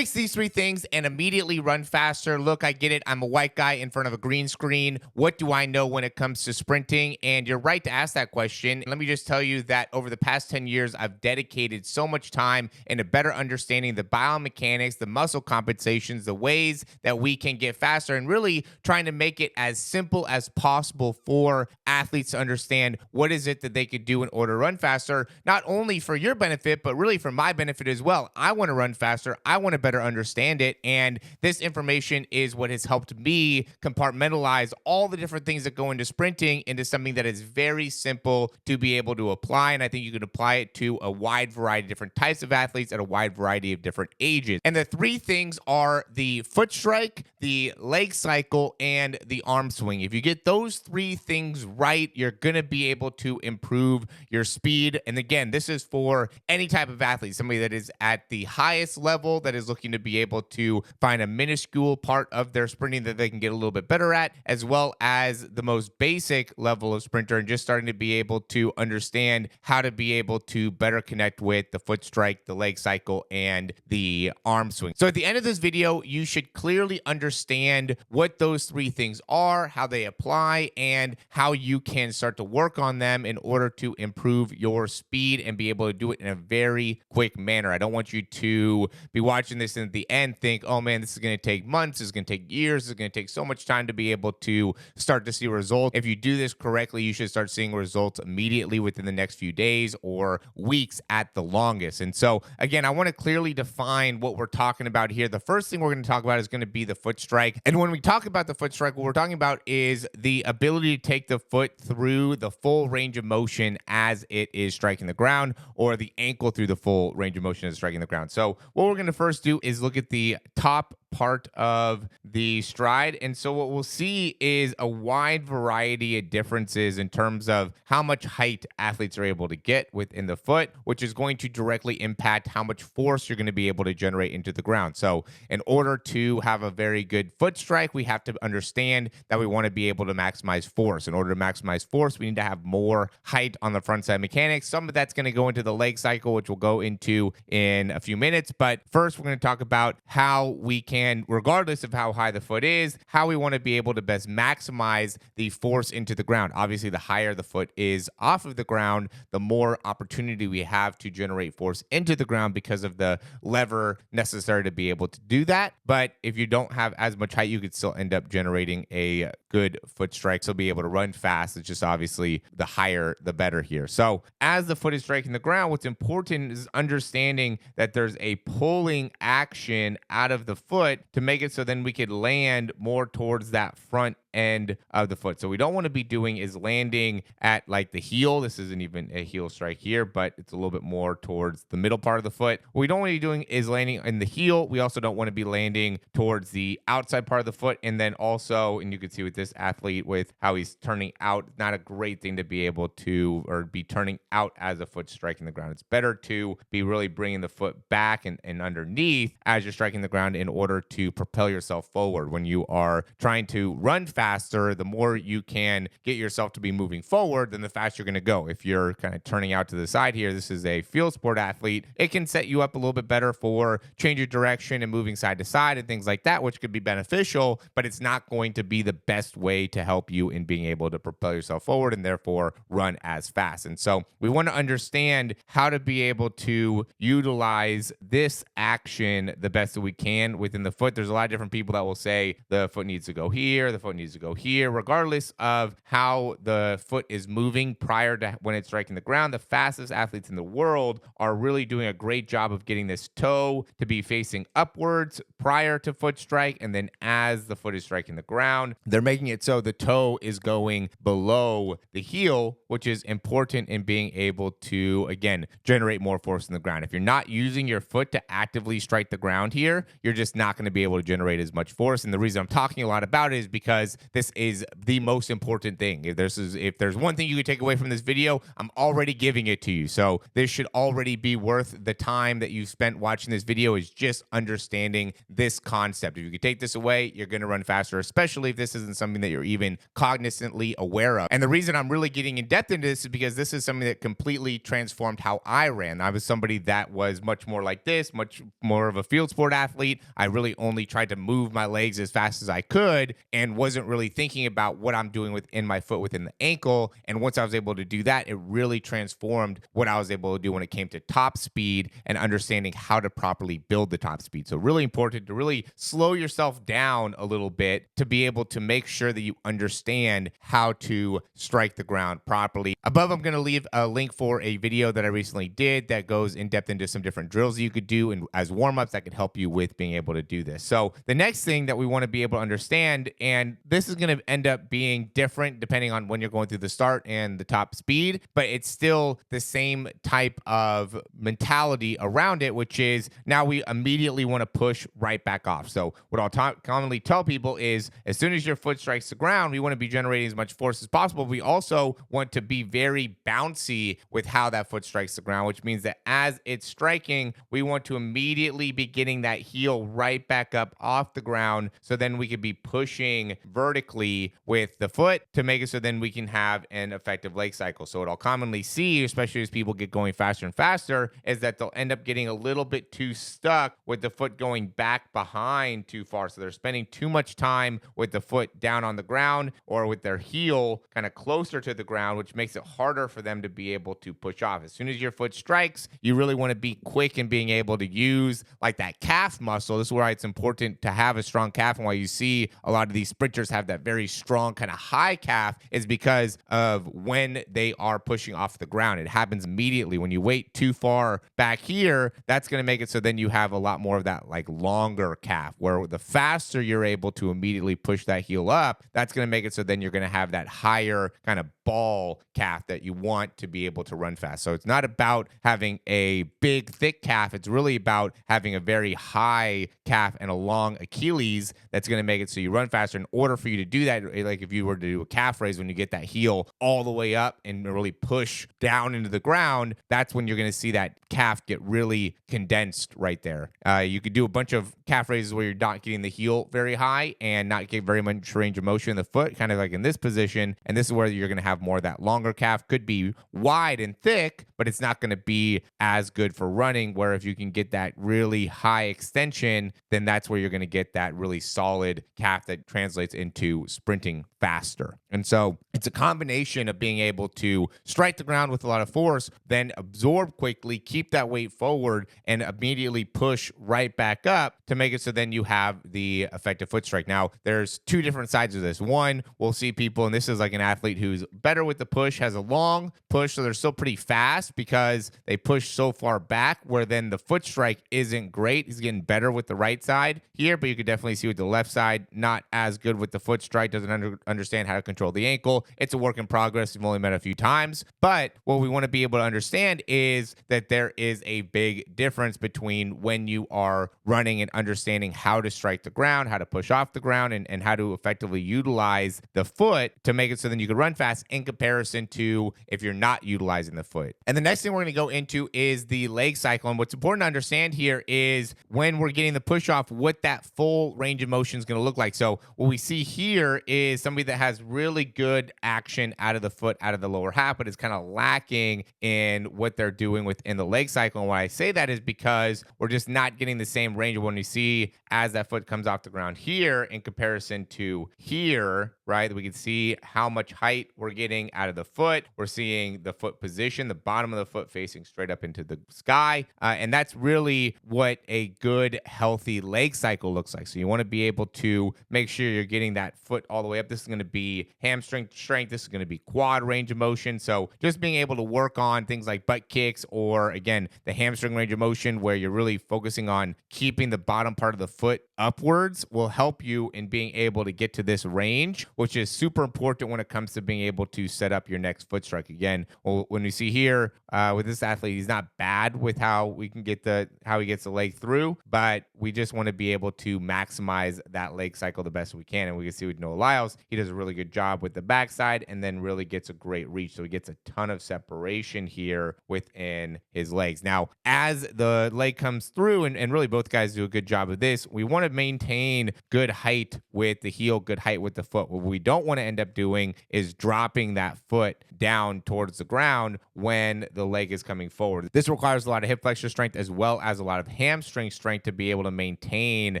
fix these three things and immediately run faster. Look, I get it. I'm a white guy in front of a green screen. What do I know when it comes to sprinting? And you're right to ask that question. Let me just tell you that over the past 10 years, I've dedicated so much time into better understanding the biomechanics, the muscle compensations, the ways that we can get faster, and really trying to make it as simple as possible for athletes to understand what is it that they could do in order to run faster, not only for your benefit, but really for my benefit as well. I want to run faster. I want to better understand it. And this information is what has helped me compartmentalize all the different things that go into sprinting into something that is very simple to be able to apply. And I think you can apply it to a wide variety of different types of athletes at a wide variety of different ages. And the three things are the foot strike, the leg cycle, and the arm swing. If you get those three things right, you're going to be able to improve your speed. And again, this is for any type of athlete, somebody that is at the highest level that is looking to be able to find a minuscule part of their sprinting that they can get a little bit better at, as well as the most basic level of sprinter and just starting to be able to understand how to be able to better connect with the foot strike, the leg cycle, and the arm swing. So at the end of this video, you should clearly understand what those three things are, how they apply, and how you can start to work on them in order to improve your speed and be able to do it in a very quick manner. I don't want you to be watching this and at the end think, oh man, this is going to take months, this is going to take years, this is going to take so much time to be able to start to see results. If you do this correctly, you should start seeing results immediately within the next few days or weeks at the longest. And so again, I want to clearly define what we're talking about here. The first thing we're going to talk about is going to be the foot strike. And when we talk about the foot strike, what we're talking about is the ability to take the foot through the full range of motion as it is striking the ground, or the ankle through the full range of motion as striking the ground. So what we're going to first do is look at the top part of the stride. And so what we'll see is a wide variety of differences in terms of how much height athletes are able to get within the foot, which is going to directly impact how much force you're going to be able to generate into the ground. So in order to have a very good foot strike, we have to understand that we want to be able to maximize force. In order to maximize force, we need to have more height on the front side mechanics. Some of that's going to go into the leg cycle, which we'll go into in a few minutes. But first, we're going to talk about how we can, regardless of how high the foot is, how we want to be able to best maximize the force into the ground. Obviously, the higher the foot is off of the ground, the more opportunity we have to generate force into the ground because of the lever necessary to be able to do that. But if you don't have as much height, you could still end up generating a good foot strike. So be able to run fast. It's just obviously the higher, the better here. So as the foot is striking the ground, what's important is understanding that there's a pulling action out of the foot to make it so then we could land more towards that front end of the foot. So we don't want to be doing is landing at like the heel. This isn't even a heel strike here, but it's a little bit more towards the middle part of the foot. What we don't want to be doing is landing in the heel. We also don't want to be landing towards the outside part of the foot. And then also, and you can see with this athlete with how he's turning out, not a great thing to be able to, or be turning out as a foot striking the ground. It's better to be really bringing the foot back and underneath as you're striking the ground in order to propel yourself forward. When you are trying to run faster, the more you can get yourself to be moving forward, then the faster you're going to go. If you're kind of turning out to the side here, this is a field sport athlete, it can set you up a little bit better for change of direction and moving side to side and things like that, which could be beneficial, but it's not going to be the best way to help you in being able to propel yourself forward and therefore run as fast. And so we want to understand how to be able to utilize this action the best that we can within the foot. There's a lot of different people that will say the foot needs to go here, the foot needs to go here. Regardless of how the foot is moving prior to when it's striking the ground, the fastest athletes in the world are really doing a great job of getting this toe to be facing upwards prior to foot strike. And then as the foot is striking the ground, they're making it so the toe is going below the heel, which is important in being able to, again, generate more force in the ground. If you're not using your foot to actively strike the ground here, you're just not going to be able to generate as much force. And the reason I'm talking a lot about it is because this is the most important thing. If there's one thing you could take away from this video, I'm already giving it to you. So this should already be worth the time that you spent watching this video, is just understanding this concept. If you could take this away, you're going to run faster, especially if this isn't something that you're even cognizantly aware of. And the reason I'm really getting in depth into this is because this is something that completely transformed how I ran. I was somebody that was much more like this, much more of a field sport athlete. I really only tried to move my legs as fast as I could and wasn't really thinking about what I'm doing within my foot, within the ankle. And once I was able to do that, it really transformed what I was able to do when it came to top speed and understanding how to properly build the top speed. So really important to really slow yourself down a little bit to be able to make sure that you understand how to strike the ground properly. Above, I'm going to leave a link for a video that I recently did that goes in depth into some different drills that you could do and as warm-ups that could help you with being able to do this. So the next thing that we want to be able to understand, and this is going to end up being different depending on when you're going through the start and the top speed, but it's still the same type of mentality around it, which is now we immediately want to push right back off. So what I'll commonly tell people is as soon as your foot strikes the ground, we want to be generating as much force as possible. We also want to be very bouncy with how that foot strikes the ground, which means that as it's striking, we want to immediately be getting that heel right back up off the ground. So then we could be pushing vertically with the foot to make it so then we can have an effective leg cycle. So what I'll commonly see, especially as people get going faster and faster, is that they'll end up getting a little bit too stuck with the foot going back behind too far. So they're spending too much time with the foot down on the ground or with their heel kind of closer to the ground, which makes it harder for them to be able to push off. As soon as your foot strikes, you really want to be quick in being able to use like that calf muscle. This is why it's important to have a strong calf, and why you see a lot of these sprinters have that very strong kind of high calf is because of when they are pushing off the ground. It happens immediately. When you wait too far back here, that's going to make it so then you have a lot more of that like longer calf, where the faster you're able to immediately push that heel up, that's going to make it so then you're going to have that higher kind of ball calf that you want to be able to run fast. So it's not about having a big, thick calf. It's really about having a very high calf and a long Achilles that's going to make it so you run faster. In order for you to do that, like if you were to do a calf raise, when you get that heel all the way up and really push down into the ground, that's when you're going to see that calf get really condensed right there. You could do a bunch of calf raises where you're not getting the heel very high and not get very much range of motion in the foot, kind of like in this position. And this is where you're going to have more of that longer calf. Could be wide and thick, but it's not going to be as good for running, where if you can get that really high extension, then that's where you're going to get that really solid calf that translates into sprinting faster. And so it's a combination of being able to strike the ground with a lot of force, then absorb quickly, keep that weight forward, and immediately push right back up to make it so then you have the effective foot strike. Now, there's two different sides of this. One, we'll see people, and this is like an athlete who's better with the push, has a long push, so they're still pretty fast because they push so far back, where then the foot strike isn't great. He's getting better with the right side here, but you could definitely see with the left side, not as good with the foot strike, doesn't understand how to control the ankle. It's a work in progress. We've only met a few times, but what we want to be able to understand is that there is a big difference between when you are running and understanding how to strike the ground, how to push off the ground, and how to effectively utilize the foot to make it so then you can run fast in comparison to if you're not utilizing the foot. And the next thing we're going to go into is the leg cycle. And what's important to understand here is when we're getting the push off, what that full range of motion is going to look like. So what we see here is somebody that has really good action out of the foot, out of the lower half, but is kind of lacking in what they're doing within the leg cycle. And why I say that is because we're just not getting the same range of when we see as that foot comes off the ground here in comparison to here, right? We can see how much height we're getting out of the foot. We're seeing the foot position, the bottom of the foot facing straight up into the sky. And that's really what a good, healthy leg cycle looks like. So you want to be able to make sure you're getting that foot all the way up. This is going to be hamstring strength. This is going to be quad range of motion. So just being able to work on things like butt kicks, or again, the hamstring range of motion, where you're really focusing on keeping the bottom part of the foot upwards, will help you in being able to get to this range, which is super important when it comes to being able to set up your next foot strike. Again, when we see here with this athlete, he's not bad with how we can get how he gets the leg through, but we just want to be able to maximize that leg cycle the best we can. And we can see with Noah Lyles, he does a really good job with the backside and then really gets a great reach. So he gets a ton of separation here within his legs. Now, as the leg comes through, and really both guys do a good job of this, we want to maintain good height with the heel, good height with the foot. What we don't want to end up doing is dropping that foot down towards the ground when the leg is coming forward. This requires a lot of hip flexor strength as well as a lot of hamstring strength to be able to maintain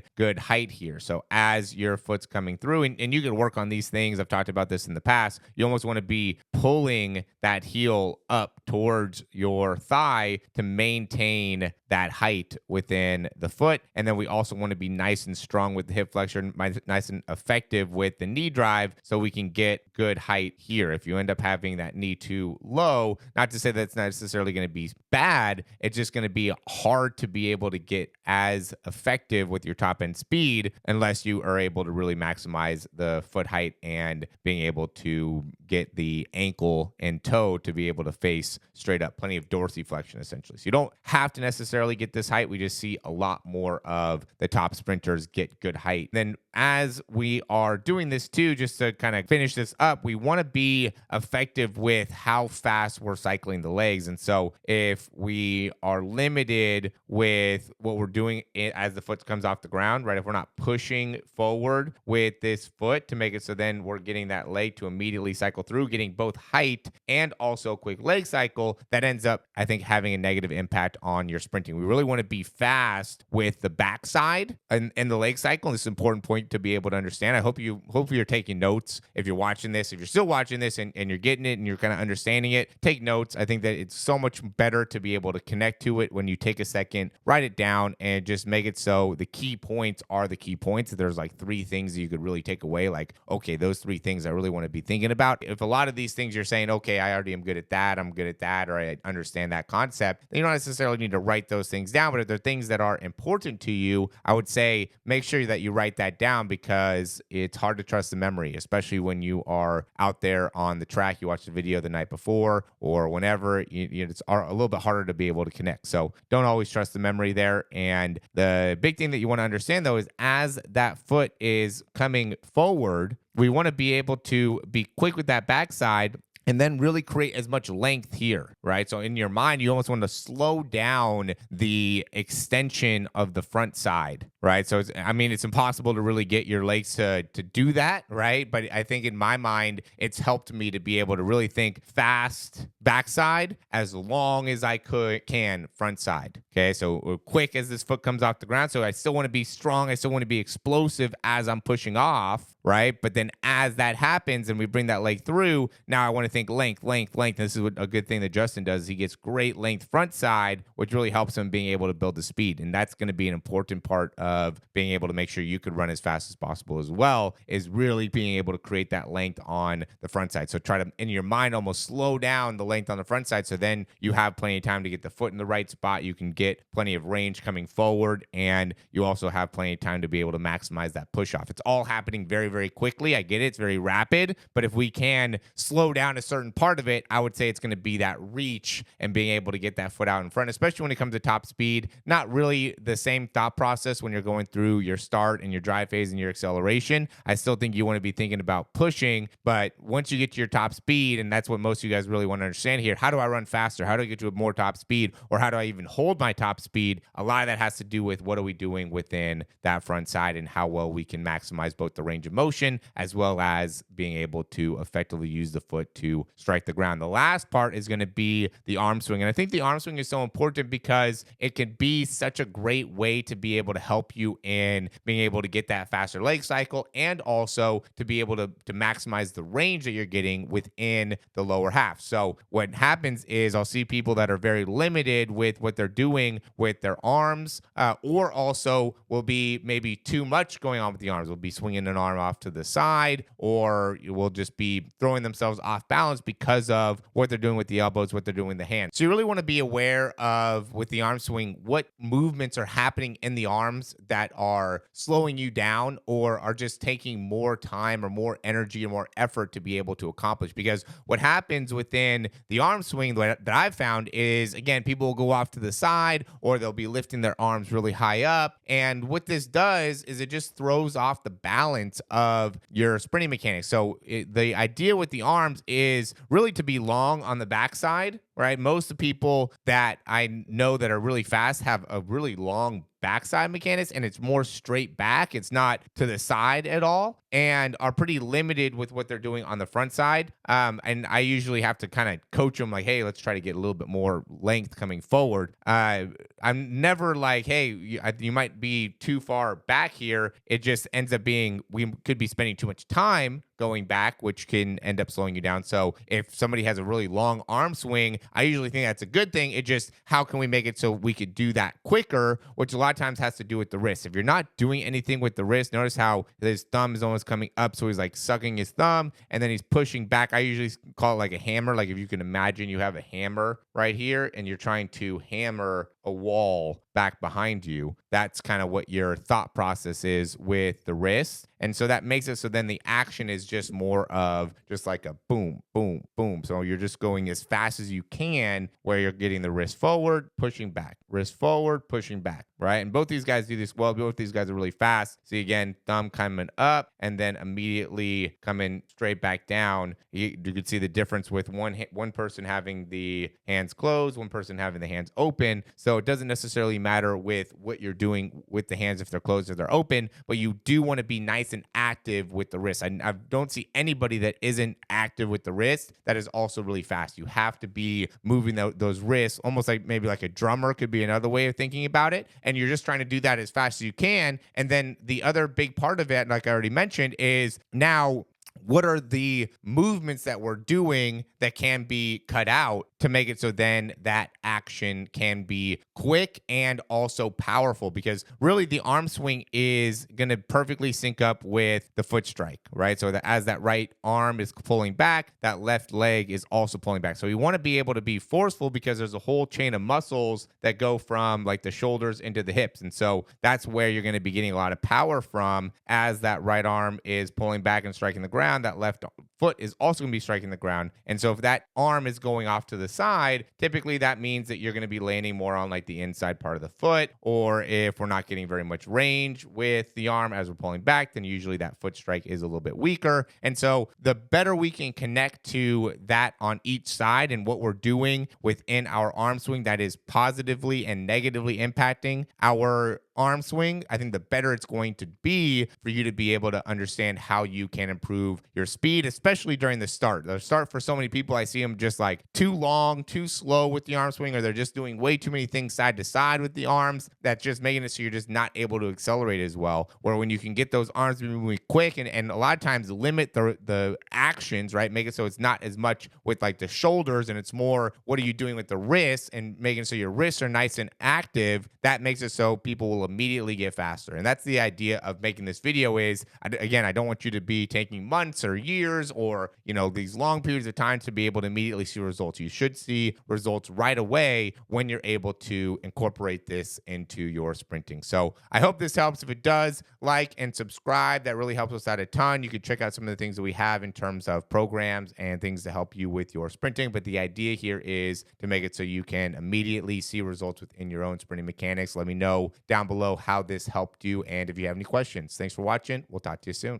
good height here. So as your foot's coming through, and you can work on these things, I've talked about this in the past, you almost want to be pulling that heel up towards your thigh to maintain that height within the foot. And then we also want to be nice and strong with the hip flexor, nice and effective with the knee drive so we can get good height here. If you end up having that knee too low, not to say that's not necessarily going to be bad, it's just going to be hard to be able to get as effective with your top end speed unless you are able to really maximize the foot height and being able to get the ankle and toe to be able to face straight up, plenty of dorsiflexion essentially. So you don't have to necessarily get this height. We just see a lot more of the top sprinters get good height. Then as we are doing this too, just to kind of finish this up, we want to be effective with how fast we're cycling the legs. And so if we are limited with what we're doing as the foot comes off the ground, right? If we're not pushing forward with this foot to make it so then we're getting that leg to immediately cycle through, getting both height and also quick leg cycle, that ends up, I think, having a negative impact on your sprinting. We really want to be fast with the backside and the leg cycle. And this is an important point to be able to understand. I hope you're taking notes. If you're watching this, if you're still watching this and you're getting it and you're kind of understanding it, take notes. I think that it's so much better to be able to connect to it when you take a second, write it down, and just make it so the key points are the key points. There's like 3 things that you could really take away. Like, okay, those 3 things I really want to be thinking about. If a lot of these things you're saying, okay, I already am good at that, I'm good at that, or I understand that concept, then you don't necessarily need to write those things down. But if they're things that are important to you, I would say make sure that you write that down, because it's hard to trust the memory, especially when you are out there on the track. You watch the video the night before or whenever, it's a little bit harder to be able to connect. So don't always trust the memory there. And the big thing that you want to understand, though, is as that foot is coming forward, we want to be able to be quick with that backside and then really create as much length here, right? So in your mind, you almost want to slow down the extension of the front side, right? So it's impossible to really get your legs to do that, right? But I think in my mind, it's helped me to be able to really think fast backside as long as I can front side. Okay, so quick as this foot comes off the ground. So I still want to be strong. I still want to be explosive as I'm pushing off, right? But then as that happens and we bring that leg through, now I want to think length. And this is a good thing that Justin does. He gets great length front side, which really helps him being able to build the speed. And that's going to be an important part of being able to make sure you could run as fast as possible as well, is really being able to create that length on the front side. So try to, in your mind, almost slow down the length on the front side. So then you have plenty of time to get the foot in the right spot. You can get plenty of range coming forward, and you also have plenty of time to be able to maximize that push off. It's all happening very, very quickly. I get it. It's very rapid, but if we can slow down a certain part of it, I would say it's going to be that reach and being able to get that foot out in front, especially when it comes to top speed. Not really the same thought process when you're going through your start and your drive phase and your acceleration. I still think you want to be thinking about pushing, but once you get to your top speed, and that's what most of you guys really want to understand here, how do I run faster? How do I get to a more top speed? Or how do I even hold my top speed? A lot of that has to do with what are we doing within that front side and how well we can maximize both the range of motion as well as being able to effectively use the foot to strike the ground. The last part is going to be the arm swing. And I think the arm swing is so important because it can be such a great way to be able to help you in being able to get that faster leg cycle and also to be able to maximize the range that you're getting within the lower half. So what happens is I'll see people that are very limited with what they're doing with their arms, or also will be maybe too much going on with the arms. Will be swinging an arm off to the side, or will just be throwing themselves off balance balance because of what they're doing with the elbows, what they're doing with the hands. So you really want to be aware of, with the arm swing, what movements are happening in the arms that are slowing you down or are just taking more time or more energy or more effort to be able to accomplish. Because what happens within the arm swing that I've found is, again, people will go off to the side or they'll be lifting their arms really high up. And what this does is it just throws off the balance of your sprinting mechanics. So the idea with the arms is really to be long on the backside, right? Most of the people that I know that are really fast have a really long backside mechanics, and it's more straight back. It's not to the side at all, and are pretty limited with what they're doing on the front side. And I usually have to kind of coach them like, hey, let's try to get a little bit more length coming forward. I'm never like, hey, you might be too far back here. It just ends up being, we could be spending too much time going back, which can end up slowing you down. So if somebody has a really long arm swing, I usually think that's a good thing. It just, how can we make it so we could do that quicker, which a lot of times has to do with the wrist. If you're not doing anything with the wrist, notice how his thumb is almost coming up. So he's like sucking his thumb and then he's pushing back. I usually call it like a hammer. Like if you can imagine you have a hammer right here and you're trying to hammer a wall back behind you. That's kind of what your thought process is with the wrist. And so that makes it so then the action is just more of just like a boom, boom, boom. So you're just going as fast as you can where you're getting the wrist forward, pushing back, wrist forward, pushing back, right? And both these guys do this well. Both these guys are really fast. See, again, thumb coming up and then immediately coming straight back down. You can see the difference with one person having the hands closed, one person having the hands open. So it doesn't necessarily matter with what you're doing with the hands if they're closed or they're open, but you do want to be nice and active with the wrist. I don't see anybody that isn't active with the wrist that is also really fast. You have to be moving those wrists almost like maybe like a drummer could be another way of thinking about it. And you're just trying to do that as fast as you can. And then the other big part of it, like I already mentioned, is now what are the movements that we're doing that can be cut out to make it so then that action can be quick and also powerful? Because really the arm swing is going to perfectly sync up with the foot strike, right? So that as that right arm is pulling back, that left leg is also pulling back. So you want to be able to be forceful because there's a whole chain of muscles that go from like the shoulders into the hips. And so that's where you're going to be getting a lot of power from as that right arm is pulling back and striking the ground. That left foot is also going to be striking the ground. And so if that arm is going off to the side, typically that means that you're going to be landing more on like the inside part of the foot. Or if we're not getting very much range with the arm as we're pulling back, then usually that foot strike is a little bit weaker. And so the better we can connect to that on each side and what we're doing within our arm swing that is positively and negatively impacting our arm swing, I think the better it's going to be for you to be able to understand how you can improve your speed, especially during the start. The start, for so many people, I see them just like too long, too slow with the arm swing, or they're just doing way too many things side to side with the arms. That's just making it so you're just not able to accelerate as well. Where when you can get those arms moving quick and a lot of times limit the actions, right? Make it so it's not as much with like the shoulders and it's more what are you doing with the wrists and making so your wrists are nice and active. That makes it so people will immediately get faster. And that's the idea of making this video is, again, I don't want you to be taking months or years or, these long periods of time to be able to immediately see results. You should see results right away when you're able to incorporate this into your sprinting. So I hope this helps. If it does, like and subscribe. That really helps us out a ton. You can check out some of the things that we have in terms of programs and things to help you with your sprinting. But the idea here is to make it so you can immediately see results within your own sprinting mechanics. Let me know down below how this helped you and if you have any questions. Thanks for watching. We'll talk to you soon.